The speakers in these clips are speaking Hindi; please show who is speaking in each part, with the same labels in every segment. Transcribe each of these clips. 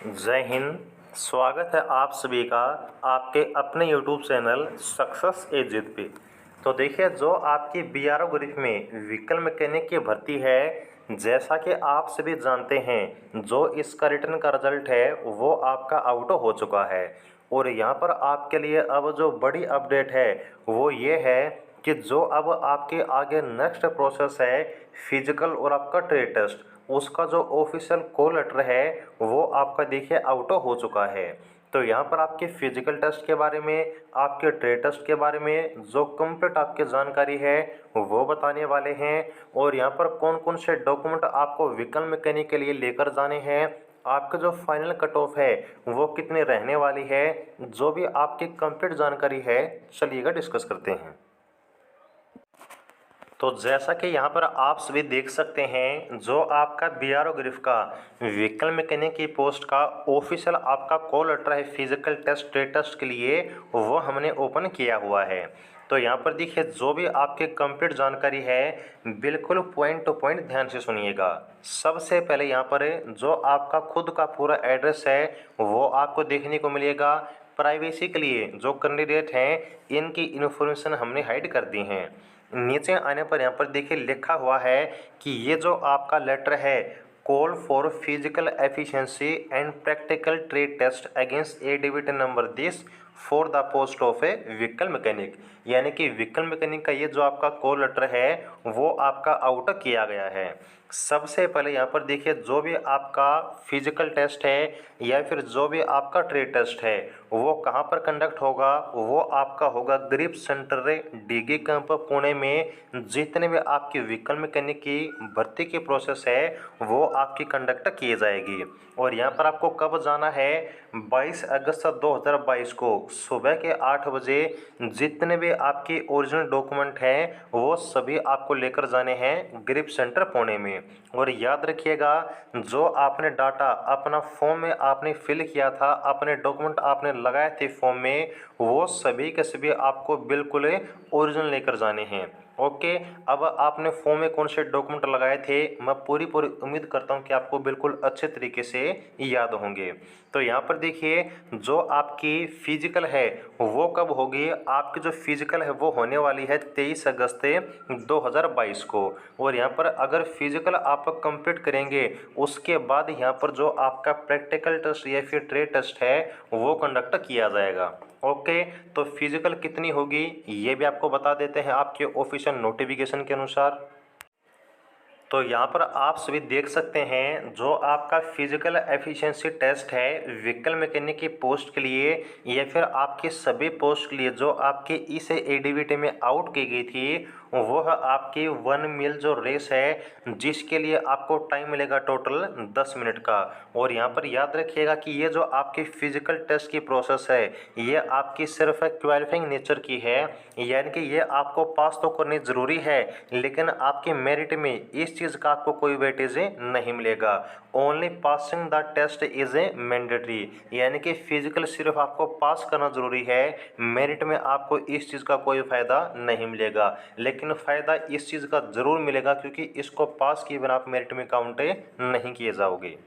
Speaker 1: जय हिंद। स्वागत है आप सभी का आपके अपने YouTube चैनल सक्सेस एजेड पे। तो देखिए, जो आपकी BRO ग्रुप में व्हीकल मैकेनिक की भर्ती है, जैसा कि आप सभी जानते हैं, जो इसका रिटर्न का रिजल्ट है वो आपका आउट हो चुका है। और यहाँ पर आपके लिए अब जो बड़ी अपडेट है वो ये है कि जो अब आपके आगे नेक्स्ट प्रोसेस है फिजिकल और आपका ट्रेड टेस्ट, उसका जो ऑफिशियल कॉल लेटर है वो आपका देखिए आउट हो चुका है। तो यहाँ पर आपके फिजिकल टेस्ट के बारे में, आपके ट्रेड टेस्ट के बारे में जो कंप्लीट आपकी जानकारी है वो बताने वाले हैं। और यहाँ पर कौन कौन से डॉक्यूमेंट आपको व्हीकल मैकेनिक के लिए लेकर जाने हैं, आपका जो फाइनल कट ऑफ है वो कितने रहने वाली है, जो भी आपकी कंप्लीट जानकारी है, चलिएगा डिस्कस करते हैं। तो जैसा कि यहाँ पर आप सभी देख सकते हैं, जो आपका BRO ग्रुप का व्हीकल मैकेनिक की पोस्ट का ऑफिशियल आपका कॉल लेटर है फिजिकल टेस्ट ट्रेड टेस्ट के लिए, वो हमने ओपन किया हुआ है। तो यहाँ पर देखिए, जो भी आपकी कंप्लीट जानकारी है बिल्कुल पॉइंट टू पॉइंट ध्यान से सुनिएगा। सबसे पहले यहाँ पर जो आपका खुद का पूरा एड्रेस है वो आपको देखने को मिलेगा। प्राइवेसी के लिए जो कैंडिडेट हैं इनकी इन्फॉर्मेशन हमने हाइड कर दी हैं। नीचे आने पर यहाँ पर देखिए लिखा हुआ है कि ये जो आपका लेटर है, call for physical efficiency and practical trade test against एडीविट number this for the post of a vehicle mechanic, यानी कि व्हीकल मैकेनिक का ये जो आपका कॉल लेटर है वो आपका आउट किया गया है। सबसे पहले यहाँ पर देखिए, जो भी आपका फिजिकल टेस्ट है या फिर जो भी आपका ट्रेड टेस्ट है वो कहाँ पर कंडक्ट होगा, वो आपका होगा ग्रिप सेंटर डीगी कैंप पुणे में। जितने भी आपकी व्हीकल मैकेनिक की भर्ती की प्रोसेस है वो आपकी कंडक्ट की जाएगी। और यहाँ पर आपको कब जाना है, 22 अगस्त 2022 को सुबह के 8 बजे जितने भी आपके ओरिजिनल डॉक्यूमेंट हैं वो सभी आपको लेकर जाने हैं ग्रिप सेंटर पुणे में। और याद रखिएगा, जो आपने डाटा अपना फॉर्म में आपने फिल किया था, अपने डॉक्यूमेंट आपने लगाए थे फॉर्म में, वो सभी के सभी आपको बिल्कुल ओरिजिनल लेकर जाने हैं। ओके, अब आपने फॉर्म में कौन से डॉक्यूमेंट लगाए थे, मैं पूरी उम्मीद करता हूं कि आपको बिल्कुल अच्छे तरीके से याद होंगे। तो यहाँ पर देखिए, जो आपकी फिजिकल है वो कब होगी, आपकी जो फिजिकल है वो होने वाली है 23 अगस्त 2022 को। और यहाँ पर अगर फिजिकल आप कंप्लीट करेंगे उसके बाद यहाँ पर जो आपका प्रैक्टिकल टेस्ट या फिर ट्रेड टेस्ट है वो कंडक्ट किया जाएगा। ओके, तो फिजिकल कितनी होगी ये भी आपको बता देते हैं आपके ऑफिशियल नोटिफिकेशन के अनुसार। तो यहाँ पर आप सभी देख सकते हैं, जो आपका फिजिकल एफिशिएंसी टेस्ट है व्हीकल मैकेनिक की पोस्ट के लिए या फिर आपके सभी पोस्ट के लिए जो आपके इस एडीवीटी में आउट की गई थी, वह आपकी 1 मील जो रेस है जिसके लिए आपको टाइम मिलेगा टोटल 10 मिनट का। और यहाँ पर याद रखिएगा कि ये जो आपकी फिजिकल टेस्ट की प्रोसेस है ये आपकी सिर्फ क्वालिफाइंग नेचर की है, यानी कि ये आपको पास तो करनी ज़रूरी है लेकिन आपके मेरिट में इस चीज़ का आपको कोई वेटेज नहीं मिलेगा। Only passing the test is a mandatory, यानी कि फिजिकल सिर्फ आपको पास करना ज़रूरी है, मेरिट में आपको इस चीज़ का कोई फ़ायदा नहीं मिलेगा। लेकिन फ़ायदा इस चीज़ का ज़रूर मिलेगा क्योंकि इसको पास किए बिना आप मेरिट में काउंट नहीं किए जाओगे।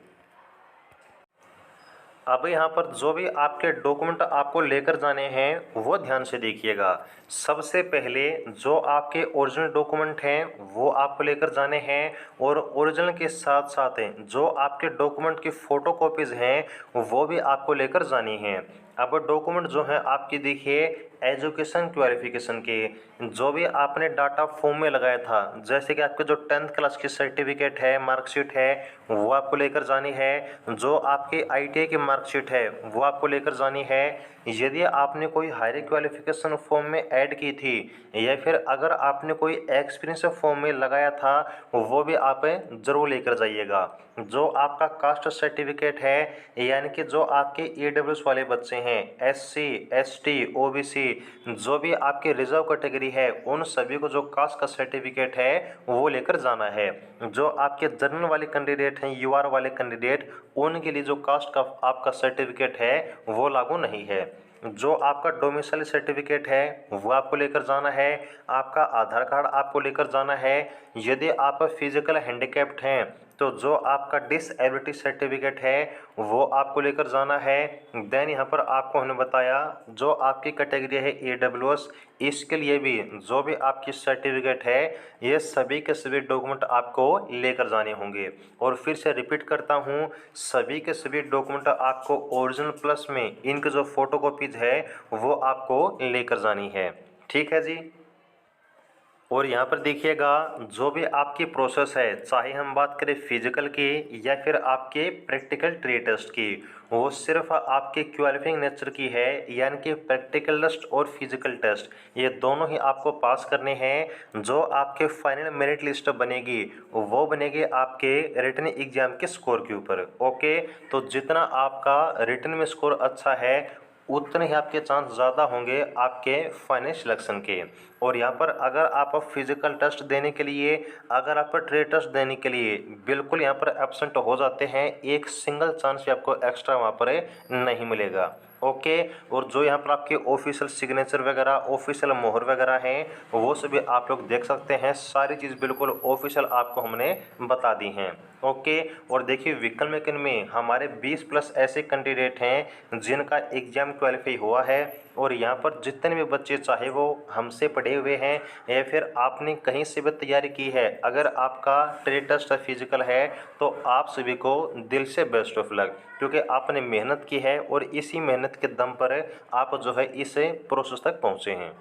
Speaker 1: अब यहाँ पर जो भी आपके डॉक्यूमेंट आपको लेकर जाने हैं वो ध्यान से देखिएगा। सबसे पहले जो आपके ओरिजिनल डॉक्यूमेंट हैं वो आपको लेकर जाने हैं, और ओरिजिनल के साथ साथ जो आपके डॉक्यूमेंट की फ़ोटो कॉपीज़ हैं वो भी आपको लेकर जानी हैं। अब डॉक्यूमेंट जो हैं आपकी देखिए, एजुकेशन क्वालिफिकेशन के जो भी आपने डाटा फॉर्म में लगाया था, जैसे कि आपके जो 10th क्लास की सर्टिफिकेट है, मार्कशीट है, वो आपको लेकर जानी है। जो आपकी ITI की मार्कशीट है वो आपको लेकर जानी है। यदि आपने कोई हायर क्वालिफिकेशन फॉर्म में ऐड की थी या फिर अगर आपने कोई एक्सपीरियंस फॉर्म में लगाया था वो भी आप ज़रूर लेकर जाइएगा। जो आपका कास्ट सर्टिफिकेट है, यानी कि जो आपके EWS वाले बच्चे हैं, SC ST OBC जो भी आपके रिजर्व कैटेगरी है, उन सभी को जो कास्ट का सर्टिफिकेट है वो लेकर जाना है। जो आपके जनरल वाले कैंडिडेट हैं, UR वाले कैंडिडेट, उनके लिए जो कास्ट का आपका सर्टिफिकेट है वो लागू नहीं है। जो आपका डोमिसाइल सर्टिफिकेट है वो आपको लेकर जाना है। आपका आधार कार्ड आपको लेकर जाना है। यदि आप फिजिकल हैंडीकैप्ड हैं तो जो आपका डिसएबिलिटी सर्टिफिकेट है वो आपको लेकर जाना है। देन यहाँ पर आपको हमने बताया जो आपकी कैटेगरी है AWS, इसके लिए भी जो भी आपकी सर्टिफिकेट है ये सभी के सभी डॉक्यूमेंट आपको लेकर जाने होंगे। और फिर से रिपीट करता हूँ, सभी के सभी डॉक्यूमेंट आपको ओरिजिनल प्लस में इनकी जो फोटोकॉपीज है वो आपको लेकर जानी है। ठीक है जी। और यहाँ पर देखिएगा जो भी आपकी प्रोसेस है, चाहे हम बात करें फिजिकल की या फिर आपके प्रैक्टिकल ट्रेड टेस्ट की, वो सिर्फ आपके क्वालिफाइंग नेचर की है, यानी कि प्रैक्टिकल टेस्ट और फिजिकल टेस्ट ये दोनों ही आपको पास करने हैं। जो आपके फाइनल मेरिट लिस्ट बनेगी वो बनेगी आपके रिटन एग्जाम के स्कोर के ऊपर। ओके, तो जितना आपका रिटन में स्कोर अच्छा है उतने ही आपके चांस ज़्यादा होंगे आपके फाइनल सिलेक्शन के। और यहाँ पर अगर आप फिजिकल टेस्ट देने के लिए, अगर आप ट्रेड टेस्ट देने के लिए बिल्कुल यहाँ पर एब्सेंट हो जाते हैं, एक सिंगल चांस भी आपको एक्स्ट्रा वहाँ पर नहीं मिलेगा। ओके, और जो यहाँ पर आपके ऑफिशियल सिग्नेचर वगैरह, ऑफिशियल मोहर वगैरह हैं वो सभी आप लोग देख सकते हैं। सारी चीज़ बिल्कुल ऑफिशियल आपको हमने बता दी हैं। ओके, और देखिए व्हीकल मैकेनिक में हमारे 20+ ऐसे कैंडिडेट हैं जिनका एग्जाम क्वालिफाई हुआ है। और यहाँ पर जितने भी बच्चे चाहे वो हमसे पढ़े हुए हैं या फिर आपने कहीं से भी तैयारी की है, अगर आपका ट्रेड टेस्ट फिजिकल है तो आप सभी को दिल से बेस्ट ऑफ लक, क्योंकि आपने मेहनत की है और इसी मेहनत के दम पर आप जो है इस प्रोसेस तक पहुँचे हैं।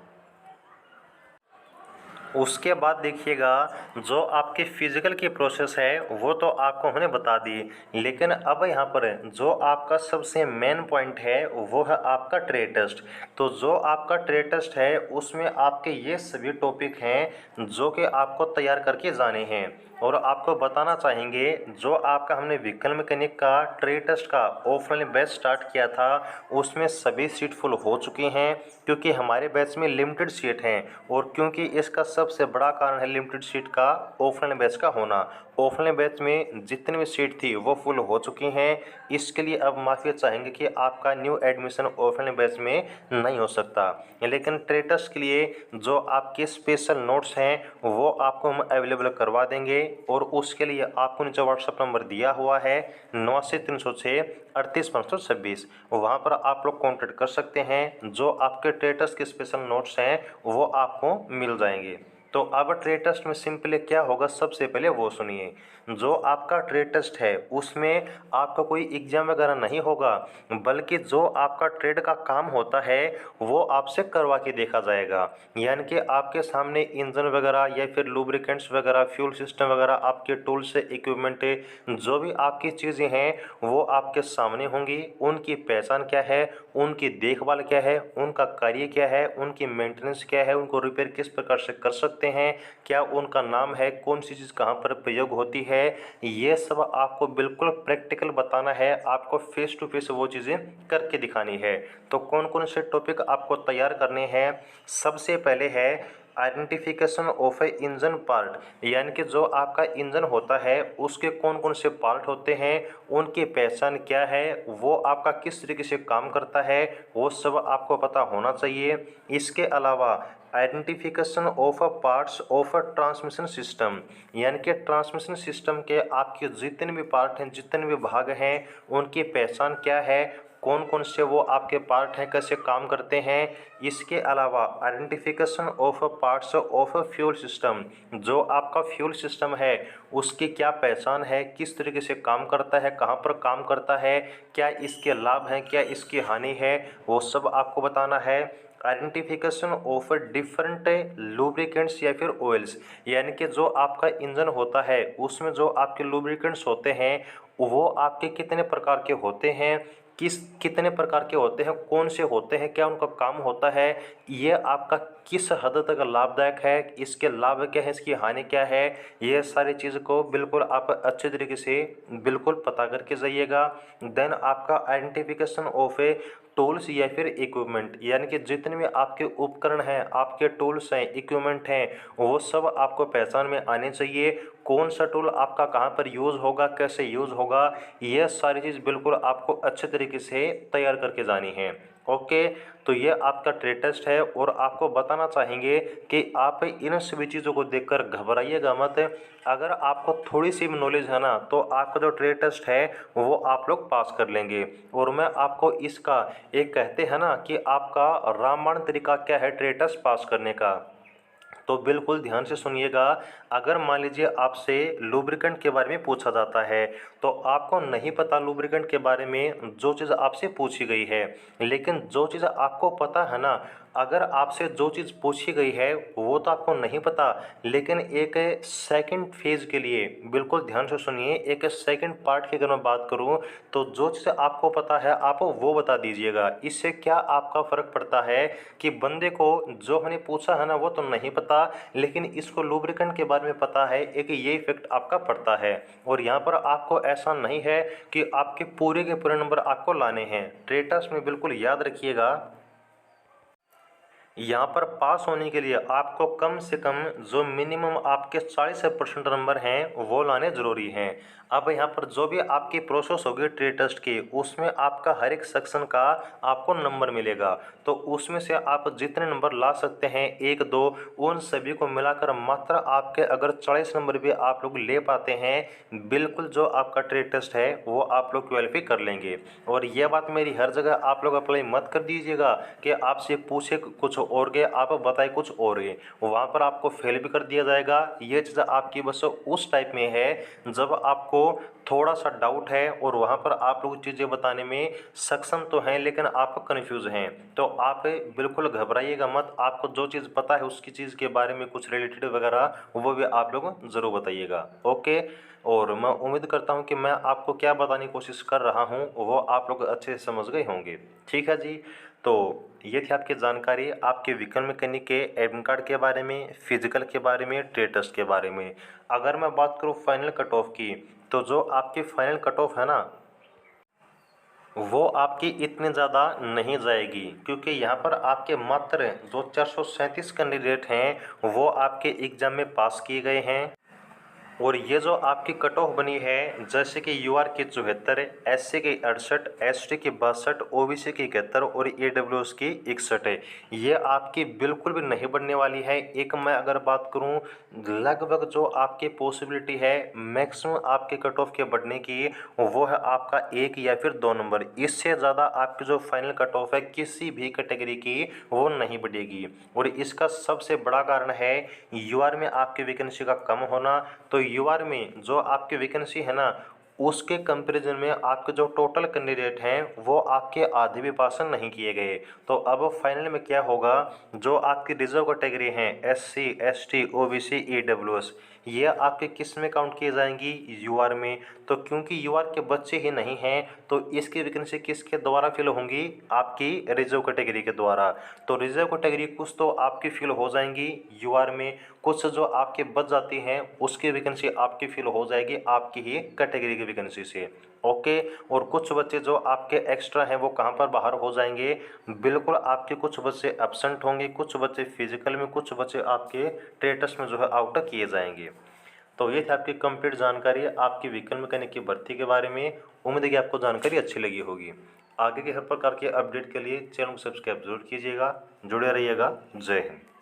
Speaker 1: उसके बाद देखिएगा जो आपकी फिजिकल की प्रोसेस है वो तो आपको हमने बता दी, लेकिन अब यहाँ पर जो आपका सबसे मेन पॉइंट है वो है आपका ट्रेड टेस्ट। तो जो आपका ट्रेड टेस्ट है उसमें आपके ये सभी टॉपिक हैं जो कि आपको तैयार करके जाने हैं। और आपको बताना चाहेंगे जो आपका हमने व्हीकल मैकेनिक का ट्रेड टेस्ट का ऑफलाइन बैच स्टार्ट किया था उसमें सभी सीट फुल हो चुकी हैं, क्योंकि हमारे बैच में लिमिटेड सीट हैं। और क्योंकि इसका सबसे बड़ा कारण है लिमिटेड सीट का ऑफलाइन बैच का होना। ऑफलाइन बैच में जितनी भी सीट थी वो फुल हो चुकी हैं। इसके लिए अब माफ़ी चाहेंगे कि आपका न्यू एडमिशन ऑफलाइन बैच में नहीं हो सकता, लेकिन ट्रेड टेस्ट के लिए जो आपके स्पेशल नोट्स हैं वो आपको हम अवेलेबल करवा देंगे। और उसके लिए आपको नीचे व्हाट्सएप नंबर दिया हुआ है 89 306 38 526, वहाँ पर आप लोग कॉन्टैक्ट कर सकते हैं। जो आपके ट्रेड टेस्ट के स्पेशल नोट्स हैं वो आपको मिल जाएंगे। तो अब ट्रेड टेस्ट में सिंपली क्या होगा, सबसे पहले वो सुनिए। जो आपका ट्रेड टेस्ट है उसमें आपका कोई एग्जाम वगैरह नहीं होगा, बल्कि जो आपका ट्रेड का काम होता है वो आपसे करवा के देखा जाएगा। यानी कि आपके सामने इंजन वगैरह या फिर लुब्रिकेंट्स वगैरह, फ्यूल सिस्टम वगैरह, आपके टूल्स से इक्विपमेंट जो भी आपकी चीज़ें हैं वो आपके सामने होंगी। उनकी पहचान क्या है, उनकी देखभाल क्या है, उनका कार्य क्या है, उनकी मेंटेनेंस क्या है, उनको रिपेयर किस प्रकार से कर सकते हैं, क्या उनका नाम है, कौन सी चीज़ कहाँ पर प्रयोग होती है, ये सब आपको बिल्कुल प्रैक्टिकल बताना है। आपको फेस टू फेस वो चीज़ें करके दिखानी है। तो कौन कौन से टॉपिक आपको तैयार करने हैं, सबसे पहले है identification of A engine part, यानी कि जो आपका इंजन होता है उसके कौन कौन से पार्ट होते हैं, उनकी पहचान क्या है, वो आपका किस तरीके से काम करता है, वो सब आपको पता होना चाहिए। इसके अलावा identification of a parts of a transmission system, यानी कि ट्रांसमिशन सिस्टम के आपके जितने भी पार्ट हैं, जितने भी भाग हैं, उनकी पहचान क्या है, कौन कौन से वो आपके पार्ट हैं, कैसे काम करते हैं। इसके अलावा identification of parts of fuel system, जो आपका फ्यूल सिस्टम है उसकी क्या पहचान है, किस तरीके से काम करता है, कहाँ पर काम करता है, क्या इसके लाभ हैं, क्या इसकी हानि है, वो सब आपको बताना है। आइडेंटिफिकेशन ऑफ डिफरेंट लुब्रिकेंट्स या फिर ऑयल्स, यानी कि जो आपका इंजन होता है उसमें जो आपके लुब्रिकेंट्स होते हैं वो आपके कितने प्रकार के होते हैं, कितने प्रकार के होते हैं, कौन से होते हैं, क्या उनका काम होता है, ये आपका किस हद तक लाभदायक है, इसके लाभ क्या है, इसकी हानि क्या है, ये सारी चीज़ को बिल्कुल आप अच्छे तरीके से बिल्कुल पता करके जाइएगा। देन आपका आइडेंटिफिकेशन ऑफ ए टूल्स या फिर इक्विपमेंट, यानी कि जितने भी आपके उपकरण हैं, आपके टूल्स हैं, इक्विपमेंट हैं, वो सब आपको पहचान में आने चाहिए। कौन सा टूल आपका कहाँ पर यूज़ होगा, कैसे यूज़ होगा, यह सारी चीज़ बिल्कुल आपको अच्छे तरीके से तैयार करके जानी है। ओके, तो ये आपका ट्रेड टेस्ट है और आपको बताना चाहेंगे कि आप इन सभी चीज़ों को देखकर घबराइएगा मत। अगर आपको थोड़ी सी भी नॉलेज है ना, तो आपका जो ट्रेड टेस्ट है वो आप लोग पास कर लेंगे। और मैं आपको इसका एक कहते हैं ना कि आपका रामबाण तरीका क्या है ट्रेड टेस्ट पास करने का, तो बिल्कुल ध्यान से सुनिएगा। अगर मान लीजिए आपसे लुब्रिकेंट के बारे में पूछा जाता है, तो आपको नहीं पता लुब्रिकेंट के बारे में जो चीज़ आपसे पूछी गई है, लेकिन जो चीज़ आपको पता है ना, अगर आपसे जो चीज़ पूछी गई है वो तो आपको नहीं पता, लेकिन एक सेकंड फेज के लिए बिल्कुल ध्यान से सुनिए, एक सेकंड पार्ट की अगर मैं बात करूं, तो जो चीज़ आपको पता है आप वो बता दीजिएगा। इससे क्या आपका फ़र्क पड़ता है कि बंदे को जो हमने पूछा है ना वो तो नहीं पता, लेकिन इसको लुब्रिकेंट के बारे में पता है, एक ये इफेक्ट आपका पड़ता है। और यहाँ पर आपको ऐसा नहीं है कि आपके पूरे के पूरे नंबर आपको लाने हैं। ट्रेटस में बिल्कुल याद रखिएगा, यहाँ पर पास होने के लिए आपको कम से कम जो मिनिमम आपके 40% नंबर हैं वो लाने ज़रूरी हैं। अब यहाँ पर जो भी आपकी प्रोसेस होगी ट्रेड टेस्ट की, उसमें आपका हर एक सेक्शन का आपको नंबर मिलेगा, तो उसमें से आप जितने नंबर ला सकते हैं, एक दो, उन सभी को मिलाकर मात्र आपके अगर 40 नंबर भी आप लोग ले पाते हैं, बिल्कुल जो आपका ट्रेड टेस्ट है वो आप लोग क्वालिफाई कर लेंगे। और यह बात मेरी हर जगह आप लोग अप्लाई मत कर दीजिएगा कि आपसे पूछे कुछ और गए, आप बताए कुछ और गए, वहाँ पर आपको फेल भी कर दिया जाएगा। ये चीज़ आपकी बस उस टाइप में है जब आपको थोड़ा सा डाउट है और वहाँ पर आप लोग चीज़ें बताने में सक्षम तो हैं, लेकिन आप कंफ्यूज हैं, तो आप बिल्कुल घबराइएगा मत। आपको जो चीज़ पता है उसकी चीज़ के बारे में कुछ रिलेटेड वगैरह वो भी आप लोग ज़रूर बताइएगा। ओके, और मैं उम्मीद करता हूँ कि मैं आपको क्या बताने की कोशिश कर रहा हूँ वो आप लोग अच्छे से समझ गए होंगे। ठीक है जी, तो ये थी आपकी जानकारी आपके विकल्प मैकेनिक के एडमिट कार्ड के बारे में, फिजिकल के बारे में, ट्रेड टेस्ट के बारे में। अगर मैं बात करूँ फाइनल कट ऑफ की, तो जो आपकी फाइनल कट ऑफ है ना, वो आपकी इतनी ज़्यादा नहीं जाएगी, क्योंकि यहाँ पर आपके मात्र जो 437 कैंडिडेट हैं वो आपके एग्ज़ाम में पास किए गए हैं। और ये जो आपकी कट ऑफ बनी है, जैसे कि यूआर की 74, एससी की 68, एसटी की 62, ओबीसी की 71 और ईडब्ल्यूएस की 61 है, ये आपकी बिल्कुल भी नहीं बढ़ने वाली है। एक मैं अगर बात करूं, लगभग जो आपकी पॉसिबिलिटी है मैक्सिमम आपके कट ऑफ के बढ़ने की, वो है आपका 1 या फिर 2 नंबर। इससे ज़्यादा आपकी जो फाइनल कट ऑफ है किसी भी कैटेगरी की वो नहीं बढ़ेगी। और इसका सबसे बड़ा कारण है यूआर में आपकी वैकेंसी का कम होना। तो यूआर में जो आपकी वैकेंसी है ना, उसके कंपैरिजन में आपके जो टोटल कैंडिडेट हैं वो आपके आधे भी पास नहीं किए गए। तो अब फाइनल में क्या होगा, जो आपकी रिजर्व कैटेगरी हैं एससी, एसटी, ओबीसी, ईडब्ल्यूएस, ये आपके किस में काउंट किए जाएंगी, यूआर में। तो क्योंकि यूआर के बच्चे ही नहीं हैं, तो इसकी वैकेंसी किसके द्वारा फिल होंगी, आपकी रिजर्व कैटेगरी के द्वारा। तो रिजर्व कैटेगरी कुछ तो आपकी फिल हो जाएंगी यूआर में, कुछ जो आपके बच जाती हैं उसकी वैकेंसी आपकी फिल हो जाएगी आपकी ही कैटेगरी की वैकेंसी से। ओके, और कुछ बच्चे जो आपके एक्स्ट्रा हैं वो कहाँ पर बाहर हो जाएंगे, बिल्कुल आपके कुछ बच्चे एब्सेंट होंगे, कुछ बच्चे फिजिकल में, कुछ बच्चे आपके ट्रेड टेस्ट में जो है आउट किए जाएंगे। तो ये थी आपकी कंप्लीट जानकारी आपकी व्हीकल मैकेनिक की भर्ती के बारे में। उम्मीद है कि आपको जानकारी अच्छी लगी होगी। आगे के हर प्रकार के अपडेट के लिए चैनल को सब्सक्राइब जरूर कीजिएगा। जुड़े रहिएगा। जय हिंद।